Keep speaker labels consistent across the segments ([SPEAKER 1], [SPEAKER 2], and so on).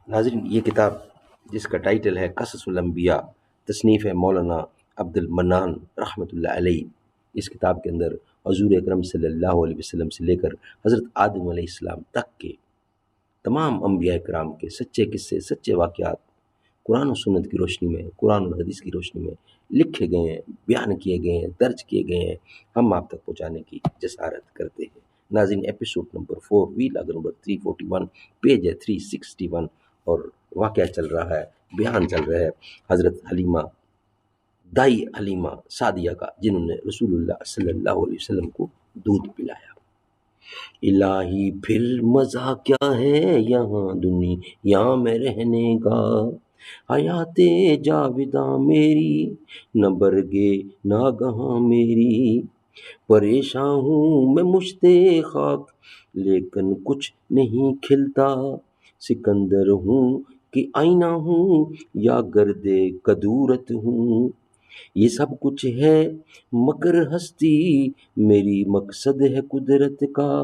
[SPEAKER 1] ناظرین، یہ کتاب جس کا ٹائٹل ہے قصص الانبیاء، تصنیف ہے مولانا عبد المنان رحمۃ اللہ علیہ۔ اس کتاب کے اندر حضور اکرم صلی اللہ علیہ وسلم سے لے کر حضرت آدم علیہ السلام تک کے تمام انبیاء کرام کے سچے قصے، سچے واقعات قرآن و سنت کی روشنی میں، قرآن اور حدیث کی روشنی میں لکھے گئے ہیں، بیان کیے گئے ہیں، درج کیے گئے ہیں، ہم آپ تک پہنچانے کی جسارت کرتے ہیں۔ ناظرین، episode number 4، vlog number 341، page ہے 361، اور واقعہ چل رہا ہے، بیان چل رہا ہے حضرت حلیمہ، دائی حلیمہ سعدیہ کا، جنہوں نے رسول اللہ صلی اللہ علیہ وسلم کو دودھ پلایا۔ الہی پھر مزہ کیا ہے یہاں دنیا میں رہنے کا، حیات جاوداں میری نہ برگے ناگہاں میری، پریشاں ہوں میں مشت خاک لیکن کچھ نہیں کھلتا، سکندر ہوں کہ آئینہ ہوں یا گرد کدورت ہوں، یہ سب کچھ ہے مگر ہستی میری مقصد ہے قدرت کا،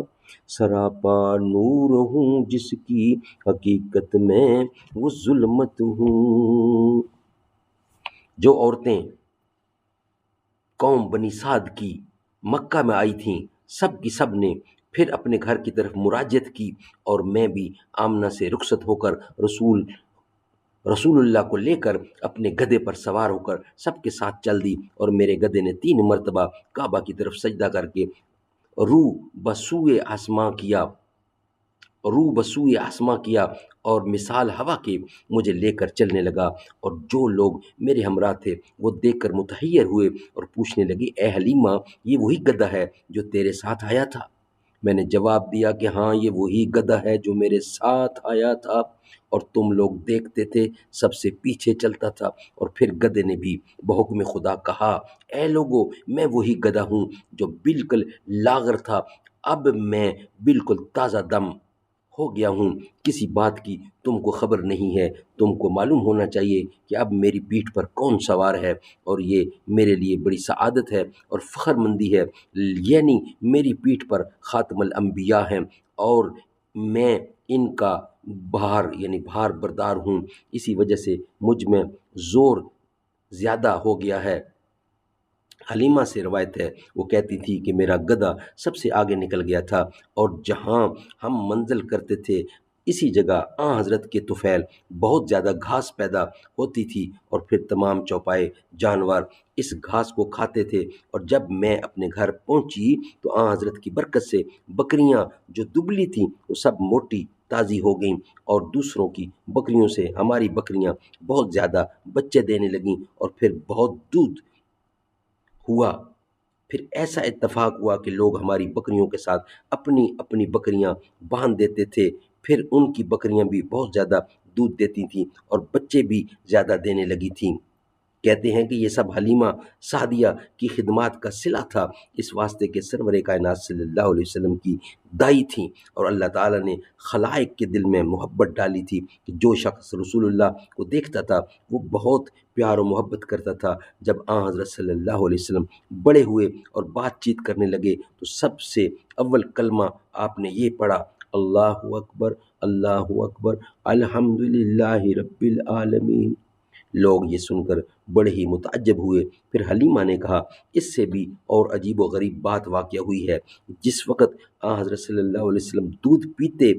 [SPEAKER 1] سراپا نور ہوں جس کی حقیقت میں وہ ظلمت ہوں۔ جو عورتیں قوم بنی سعد کی مکہ میں آئی تھیں، سب کی سب نے پھر اپنے گھر کی طرف مراجعت کی، اور میں بھی آمنہ سے رخصت ہو کر رسول اللہ کو لے کر اپنے گدھے پر سوار ہو کر سب کے ساتھ چل دی، اور میرے گدھے نے 3 مرتبہ کعبہ کی طرف سجدہ کر کے روح بسوئے آسماں کیا اور مثال ہوا کے مجھے لے کر چلنے لگا، اور جو لوگ میرے ہمراہ تھے وہ دیکھ کر متحیر ہوئے اور پوچھنے لگے، اے حلیمہ، یہ وہی گدھا ہے جو تیرے ساتھ آیا تھا؟ میں نے جواب دیا کہ ہاں، یہ وہی گدھا ہے جو میرے ساتھ آیا تھا، اور تم لوگ دیکھتے تھے، سب سے پیچھے چلتا تھا۔ اور پھر گدھے نے بھی بحکم خدا کہا، اے لوگو، میں وہی گدھا ہوں جو بالکل لاغر تھا، اب میں بالکل تازہ دم ہو گیا ہوں، کسی بات کی تم کو خبر نہیں ہے، تم کو معلوم ہونا چاہیے کہ اب میری پیٹھ پر کون سوار ہے، اور یہ میرے لیے بڑی سعادت ہے اور فخر مندی ہے، یعنی میری پیٹھ پر خاتم الانبیاء ہیں، اور میں ان کا بھار بردار ہوں، اسی وجہ سے مجھ میں زور زیادہ ہو گیا ہے۔ حلیمہ سے روایت ہے، وہ کہتی تھی کہ میرا گدھا سب سے آگے نکل گیا تھا، اور جہاں ہم منزل کرتے تھے اسی جگہ حضرت کے طفیل بہت زیادہ گھاس پیدا ہوتی تھی، اور پھر تمام چوپائے جانور اس گھاس کو کھاتے تھے، اور جب میں اپنے گھر پہنچی تو حضرت کی برکت سے بکریاں جو دبلی تھیں وہ سب موٹی تازی ہو گئیں، اور دوسروں کی بکریوں سے ہماری بکریاں بہت زیادہ بچے دینے لگیں، اور پھر بہت دودھ ہوا۔ پھر ایسا اتفاق ہوا کہ لوگ ہماری بکریوں کے ساتھ اپنی اپنی بکریاں باندھ دیتے تھے، پھر ان کی بکریاں بھی بہت زیادہ دودھ دیتی تھیں اور بچے بھی زیادہ دینے لگی تھیں۔ کہتے ہیں کہ یہ سب حلیمہ سعدیہ کی خدمات کا صلہ تھا، اس واسطے کہ سرور کائنات صلی اللہ علیہ وسلم کی دائی تھیں، اور اللہ تعالیٰ نے خلائق کے دل میں محبت ڈالی تھی کہ جو شخص رسول اللہ کو دیکھتا تھا وہ بہت پیار و محبت کرتا تھا۔ جب حضرت صلی اللہ علیہ وسلم بڑے ہوئے اور بات چیت کرنے لگے تو سب سے اول کلمہ آپ نے یہ پڑھا، اللہ اکبر، اللہ اکبر، الحمد للہ رب العالمین۔ لوگ یہ سن کر بڑے ہی متعجب ہوئے۔ پھر حلیمہ نے کہا، اس سے بھی اور عجیب و غریب بات واقع ہوئی ہے، جس وقت حضرت صلی اللہ علیہ وسلم دودھ پیتے،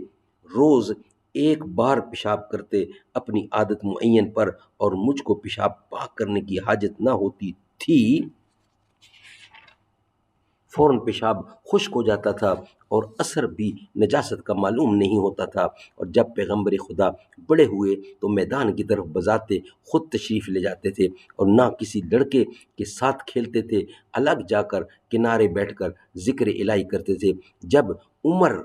[SPEAKER 1] روز 1 بار پیشاب کرتے اپنی عادت معین پر، اور مجھ کو پیشاب پاک کرنے کی حاجت نہ ہوتی تھی، فوراً پیشاب خشک ہو جاتا تھا اور اثر بھی نجاست کا معلوم نہیں ہوتا تھا، اور جب پیغمبر خدا بڑے ہوئے تو میدان کی طرف بذات خود تشریف لے جاتے تھے، اور نہ کسی لڑکے کے ساتھ کھیلتے تھے، الگ جا کر کنارے بیٹھ کر ذکر الہی کرتے تھے۔ جب عمر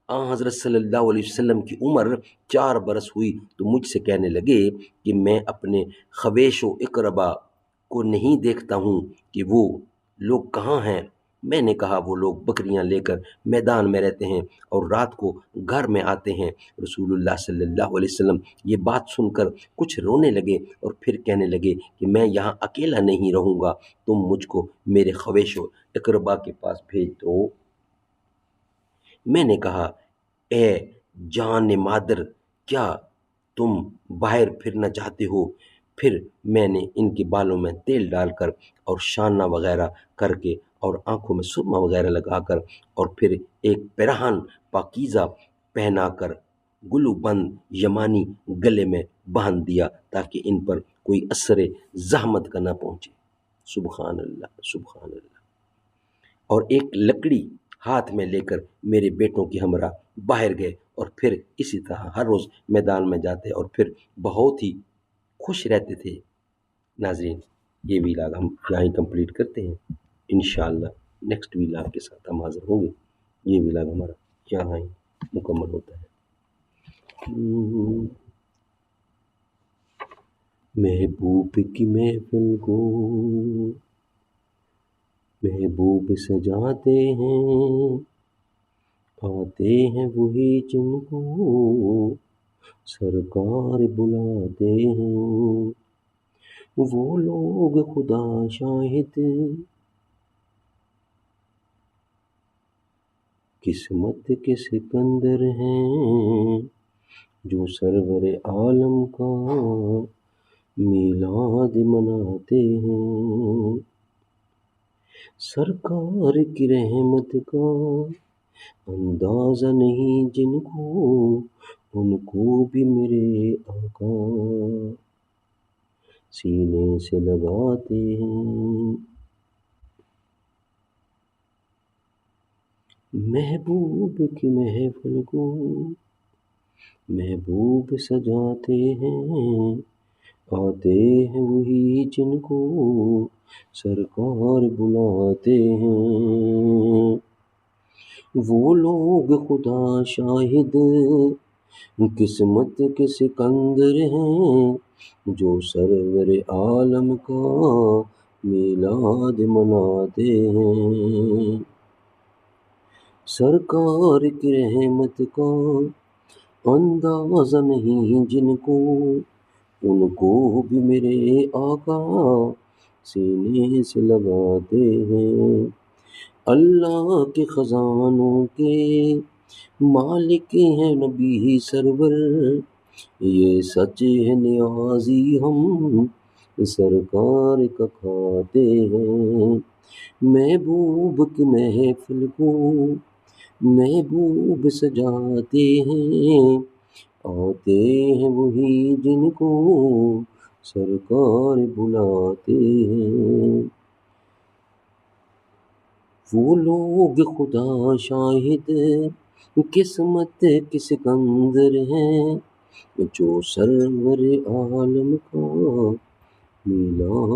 [SPEAKER 1] حضرت صلی اللہ علیہ وسلم کی عمر 4 برس ہوئی تو مجھ سے کہنے لگے کہ میں اپنے خویش و اقربا کو نہیں دیکھتا ہوں کہ وہ لوگ کہاں ہیں۔ میں نے کہا، وہ لوگ بکریاں لے کر میدان میں رہتے ہیں اور رات کو گھر میں آتے ہیں۔ رسول اللہ صلی اللہ علیہ وسلم یہ بات سن کر کچھ رونے لگے اور پھر کہنے لگے کہ میں یہاں اکیلا نہیں رہوں گا، تم مجھ کو میرے خویش و اقربا کے پاس بھیج دو۔ میں نے کہا، اے جان مادر، کیا تم باہر پھرنا چاہتے ہو؟ پھر میں نے ان کے بالوں میں تیل ڈال کر اور شانہ وغیرہ کر کے اور آنکھوں میں سرما وغیرہ لگا کر اور پھر ایک پیراہن پاکیزہ پہنا کر گلو بند یمانی گلے میں باندھ دیا تاکہ ان پر کوئی اثر زحمت کا نہ پہنچے۔ سبحان اللہ، سبحان اللہ۔ اور ایک لکڑی ہاتھ میں لے کر میرے بیٹوں کی ہمراہ باہر گئے اور پھر اسی طرح ہر روز میدان میں جاتے اور پھر بہت ہی خوش رہتے تھے۔ ناظرین، یہ ویلاگ ہم یہاں ہی کمپلیٹ کرتے ہیں، انشاءاللہ نیکسٹ ویلاگ کے ساتھ ہم حاضر ہوں گے۔ یہ ویلاگ ہمارا یہاں ہی مکمل ہوتا ہے۔ محبوب کی محفل کو محبوب سجاتے ہیں، آتے ہیں وہی جن کو سرکار بلاتے ہیں، وہ لوگ خدا شاہد قسمت کے سکندر ہیں، جو سرور عالم کا میلاد مناتے ہیں، سرکار کی رحمت کا اندازہ نہیں جن کو، ان کو بھی میرے آقا سینے سے لگاتے ہیں۔ محبوب کی محفل کو محبوب سجاتے ہیں، آتے ہیں وہی جن کو سرکار بلاتے ہیں، وہ لوگ خدا شاہد قسمت کے سکندر ہیں، جو سرور عالم کا میلاد مناتے ہیں، سرکار کی رحمت کا اندازہ نہیں جن کو، ان کو بھی میرے آقا سینے سے لگاتے ہیں، اللہ کے خزانوں کے مالک ہیں نبی سرور، یہ سچ ہے نیازی ہم سرکار کا کھاتے ہیں، محبوب کی محفل کو محبوب سجاتے ہیں، آتے ہیں وہی جن کو سرکار بلاتے ہیں، وہ لوگ خدا شاہد قسمت کے سکندر ہیں، جو سرور عالم کا میلاد